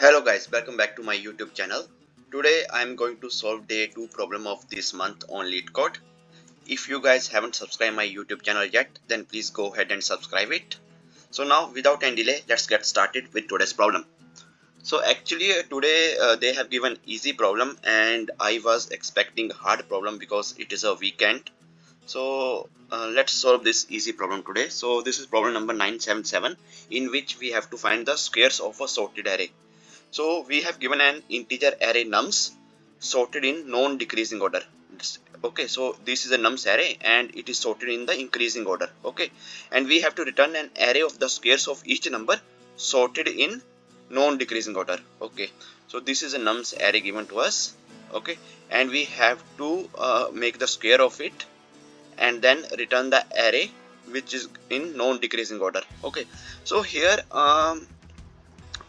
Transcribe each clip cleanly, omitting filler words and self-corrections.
Hello guys, welcome back to my YouTube channel. Today I am going to solve day 2 problem of this month on LeetCode. If you guys haven't subscribed my YouTube channel yet, then please go ahead and subscribe it. So now without any delay, let's get started with today's problem. So actually today they have given easy problem and I was expecting hard problem because it is a weekend. So let's solve this easy problem today. So this is problem number 977, in which we have to find the squares of a sorted array. So we have given an integer array nums sorted in non-decreasing order. Okay, so this is a nums array and it is sorted in the increasing order. Okay, and we have to return an array of the squares of each number sorted in non-decreasing order. Okay, so this is a nums array given to us. Okay, and we have to make the square of it and then return the array which is in non-decreasing order. Okay, so here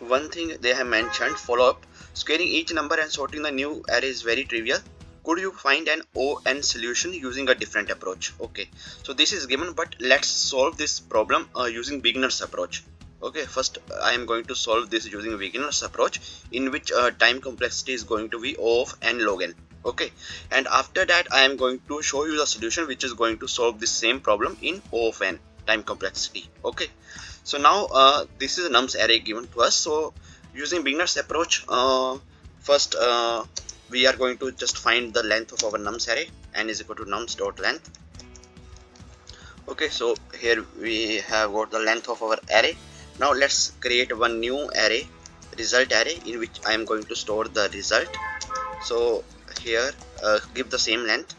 one thing they have mentioned, follow up, squaring each number and sorting the new array is very trivial. Could you find an ON solution using a different approach? Okay, so this is given, but let's solve this problem using beginner's approach. Okay, first I am going to solve this using beginner's approach, in which time complexity is going to be O of n log n. Okay, and after that I am going to show you the solution which is going to solve this same problem in O of n time complexity. Okay, so now this is a nums array given to us. So using beginner's approach, first we are going to just find the length of our nums array. N is equal to nums dot length. Okay, so here we have got the length of our array. Now let's create one new array, result array, in which I am going to store the result. So here give the same length.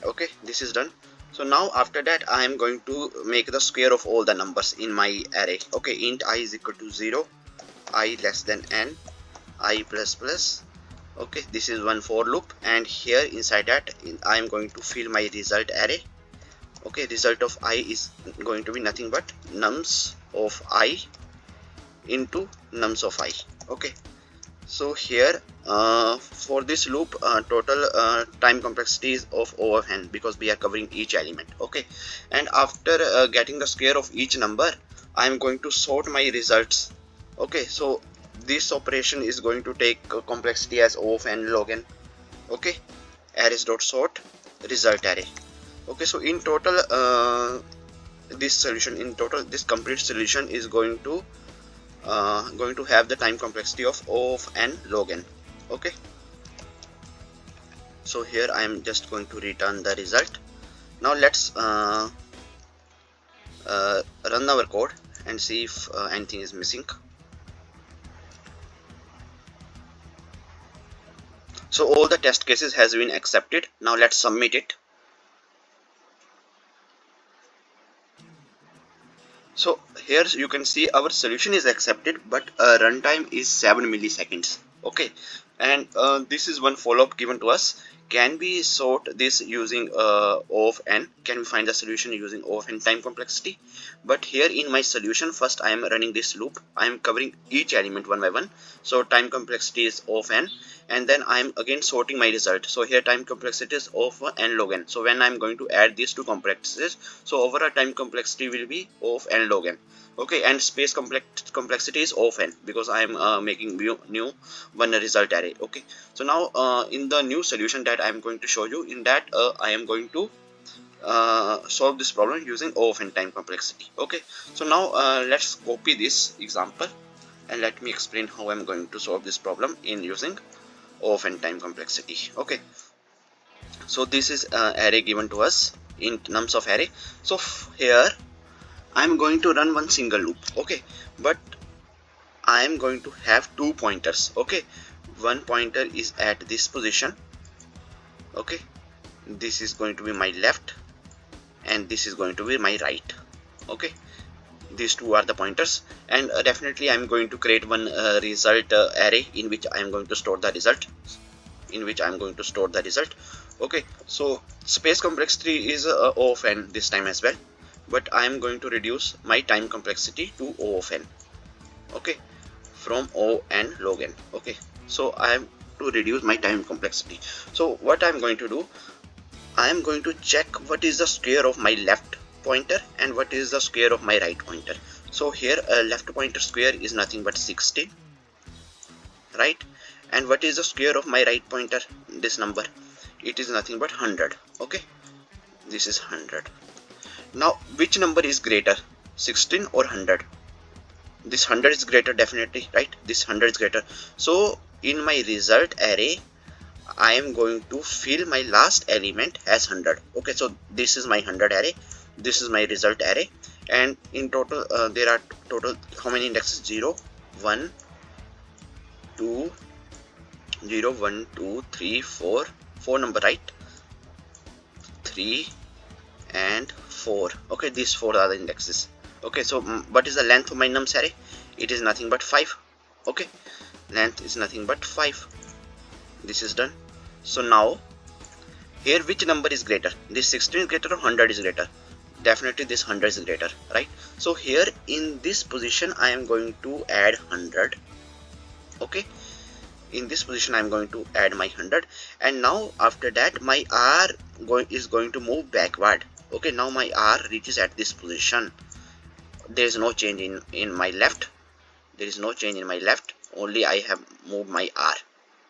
Okay, this is done. So now after that I am going to make the square of all the numbers in my array. Okay, int I is equal to 0, I less than n, I plus plus. Okay, this is one for loop, and here inside that I am going to fill my result array. Okay, result of I is going to be nothing but nums of I into nums of I. Okay, so here for this loop total time complexity is of O of n, because we are covering each element. Okay, and after getting the square of each number, I am going to sort my results. Okay, so this operation is going to take complexity as O of n log n. Okay, arrays dot sort result array. Okay, so in total this complete solution is going to have the time complexity of O of n log n. Okay, so here I am just going to return the result. Now let's run our code and see if anything is missing. So all the test cases has been accepted. Now let's submit it. So here you can see our solution is accepted, but runtime is 7 milliseconds. Okay, and this is one follow-up given to us. Can we sort this using O of n? Can we find the solution using O of n time complexity? But here in my solution, first I am running this loop. I am covering each element one by one. So time complexity is O of n, and then I am again sorting my result. So here time complexity is O of n log n. So when I am going to add these two complexities, so overall time complexity will be O of n log n. Okay, and space complexity is O of n, because I am making new one result array. Okay, so now in the new solution that I am going to show you, in that I am going to solve this problem using O of n time complexity. Okay, so now let's copy this example and let me explain how I'm going to solve this problem in using O of n time complexity. Okay, so this is array given to us in nums of array. So here I'm going to run one single loop. Okay, but I am going to have two pointers. Okay, one pointer is at this position. Okay, this is going to be my left and this is going to be my right. Okay, these two are the pointers, and definitely I'm going to create one result array in which I am going to store the result. Okay, so space complexity is O of n this time as well, but I am going to reduce my time complexity to O of n. Okay, from O n log n. Okay, so I am to reduce my time complexity. So what I am going to do, I am going to check what is the square of my left pointer and what is the square of my right pointer. So here left pointer square is nothing but 16. right? And what is the square of my right pointer, this number? It is nothing but 100. Okay, this is 100. Now which number is greater, 16 or 100? This 100 is greater, definitely, right? This 100 is greater. So in my result array I am going to fill my last element as 100. Okay, so this is my 100 array, this is my result array, and in total there are total how many indexes? 0 1 2 0 1 2 3 4 4 number, right? 3 and 4. Okay, these 4 are the indexes. Okay, so what is the length of my nums array? It is nothing but 5. Okay, length is nothing but 5. This is done. So now here which number is greater, this 16 is greater or 100 is greater? Definitely this 100 is greater, right? So here in this position I am going to add 100. Okay, in this position I am going to add my 100, and now after that my r is going to move backward. Okay, now my r reaches at this position. There is no change in my left, there is no change in my left, only I have moved my r.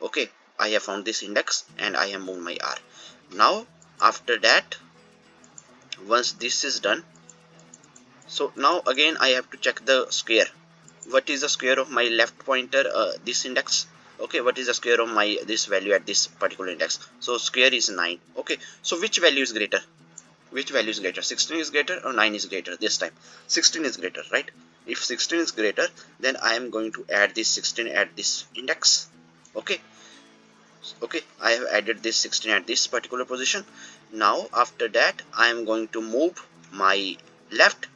Okay, I have found this index and I have moved my r. Now after that, once this is done, so now again I have to check the square. What is the square of my left pointer, this index? Okay, what is the square of my this value at this particular index? So square is 9. Okay, so which value is greater? Which value is greater? 16 is greater or 9 is greater? This time 16 is greater, right? If 16 is greater, then I am going to add this 16 at this index. Okay, okay, I have added this 16 at this particular position. Now after that I am going to move my left,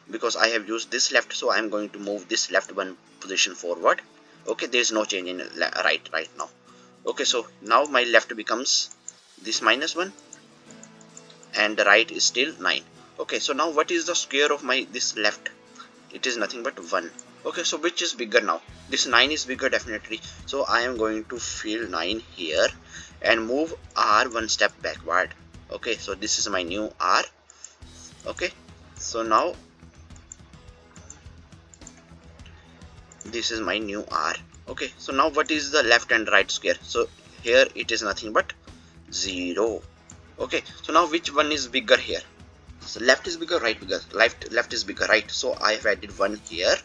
because I have used this left, so I am going to move this left one position forward. Okay, there is no change in right now. Okay, so now my left becomes this -1 and the right is still 9. Okay, so now what is the square of my this left? It is nothing but 1. Okay, so which is bigger now? This 9 is bigger, definitely. So I am going to fill 9 here and move r one step backward. Okay, so this is my new r. Okay, so now this is my new r. Okay, so now what is the left and right square? So here it is nothing but 0. Okay, so now which one is bigger here? So left is bigger, right bigger? Left is bigger, right? So I have added 1 here,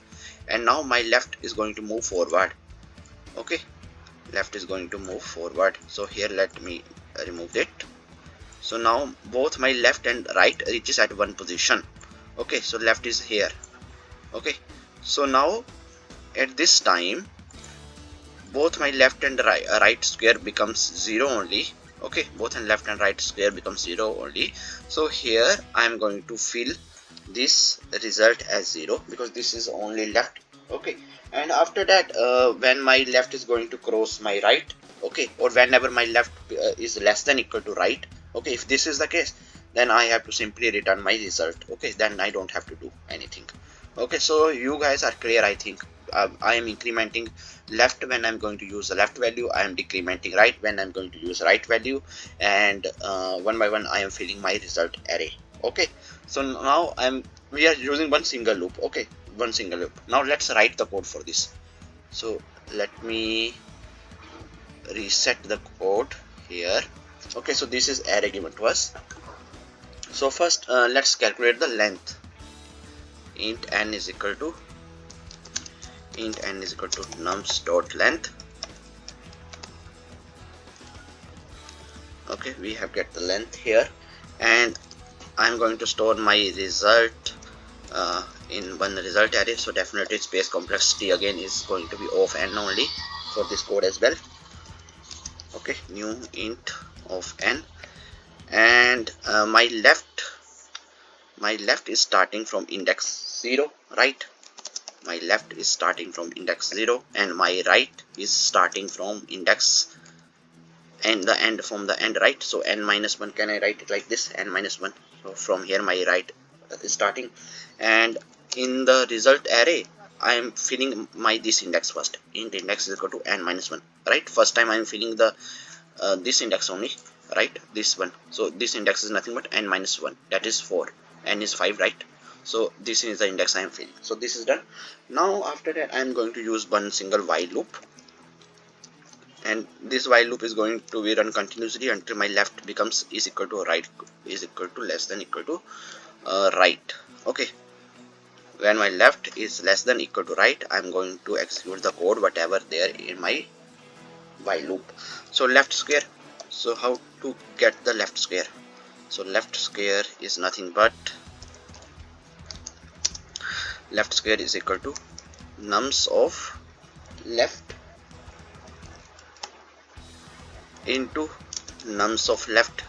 and now my left is going to move forward. Okay, left is going to move forward. So here let me remove it. So now both my left and right reaches at one position. Okay, so left is here. Okay, so now at this time both my left and right square becomes 0 only. Okay, both and left and right square becomes 0 only. So here I am going to fill this result as 0, because this is only left. Okay, and after that when my left is going to cross my right, okay, or whenever my left is less than equal to right, okay, if this is the case, then I have to simply return my result. Okay, then I don't have to do anything. Okay, so you guys are clear, I think. I am incrementing left when I'm going to use the left value, I am decrementing right when I'm going to use right value, and one by one I am filling my result array. Okay, so now we are using one single loop. Okay, one single loop. Now let's write the code for this. So let me reset the code here. Okay, so this is array given to us. So first let's calculate the length. Int n is equal to nums dot length. Okay, we have get the length here, and I'm going to store my result in one result array. So definitely space complexity again is going to be of n only for this code as well. Okay, new int of n, and my left is starting from index 0, right? My left is starting from index 0, and my right is starting from index and the end from the end, right? So n-1, can I write it like this, n-1? So from here my right is starting, and in the result array I am filling my this index first. Int index is equal to n-1, right? First time I am filling the this index only, right? This one. So this index is nothing but n-1, that is 4. N is 5, right? So this is the index I am filling. So this is done. Now after that I am going to use one single while loop. and this while loop is going to be run continuously until my left becomes is equal to right, is equal to less than equal to right. Okay, when my left is less than equal to right, I'm going to execute the code whatever there in my while loop. So left square, so how to get the left square? So left square is nothing but left square is equal to nums of left into nums of left.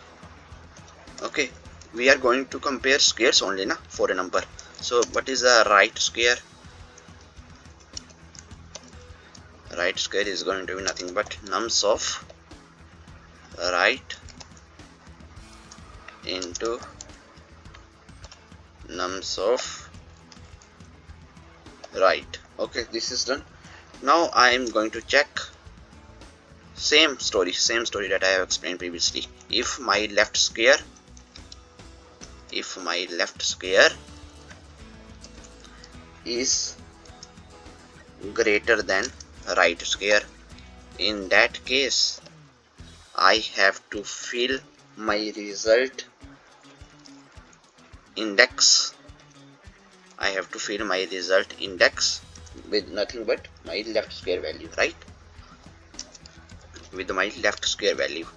Okay, we are going to compare squares only na for a number. So what is the right square? Right square is going to be nothing but nums of right into nums of right. Okay, this is done. Now I am going to check same story that I have explained previously. If my left square is greater than right square, in that case I have to fill my result index. I have to fill my result index with nothing but my left square value, right? With my left square value.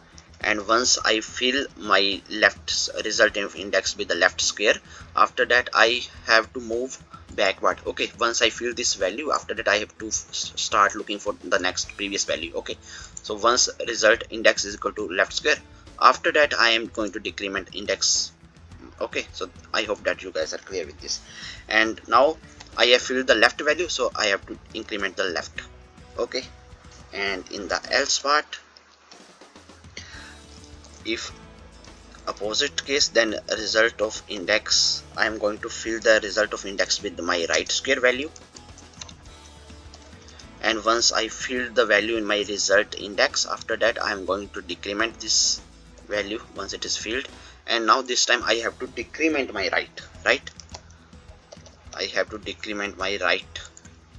And once I fill my left result index with the left square, after that I have to move backward. Okay, once I fill this value, after that I have to start looking for the next previous value. Okay, so once result index is equal to left square, after that I am going to decrement index. Okay, so I hope that you guys are clear with this. And now I have filled the left value, so I have to increment the left. Okay, and in the else part, if opposite case, then result of index, I am going to fill the result of index with my right square value. And once I fill the value in my result index, after that I am going to decrement this value once it is filled. And now this time I have to decrement my right. I have to decrement my right.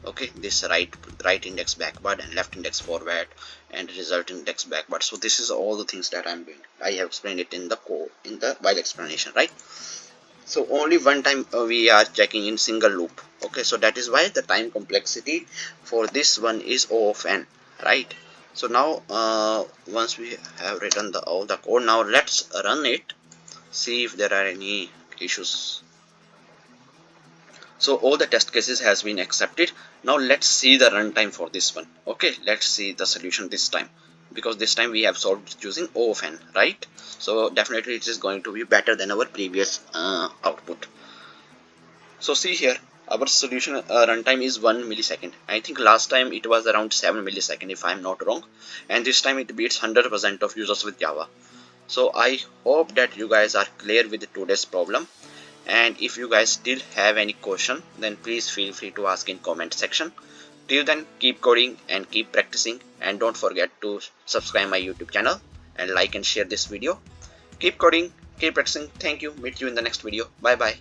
Okay, this right index backward and left index forward and result index backward. So this is all the things that I'm doing. I have explained it in the code, in the while explanation, right? So only one time we are checking in single loop. Okay, so that is why the time complexity for this one is O of n, right? So now once we have written all the code, now let's run it, see if there are any issues. So all the test cases has been accepted. Now let's see the runtime for this one. Okay, let's see the solution this time, because this time we have solved using O of n, right? So definitely it is going to be better than our previous output. So see here, our solution runtime is 1 millisecond. I think last time it was around 7 millisecond if I am not wrong, and this time it beats 100% of users with Java. So I hope that you guys are clear with today's problem. And if you guys still have any question, then please feel free to ask in comment section. Till then, keep coding and keep practicing, and don't forget to subscribe my YouTube channel and like and share this video. Keep coding, keep practicing. Thank you. Meet you in the next video. Bye bye.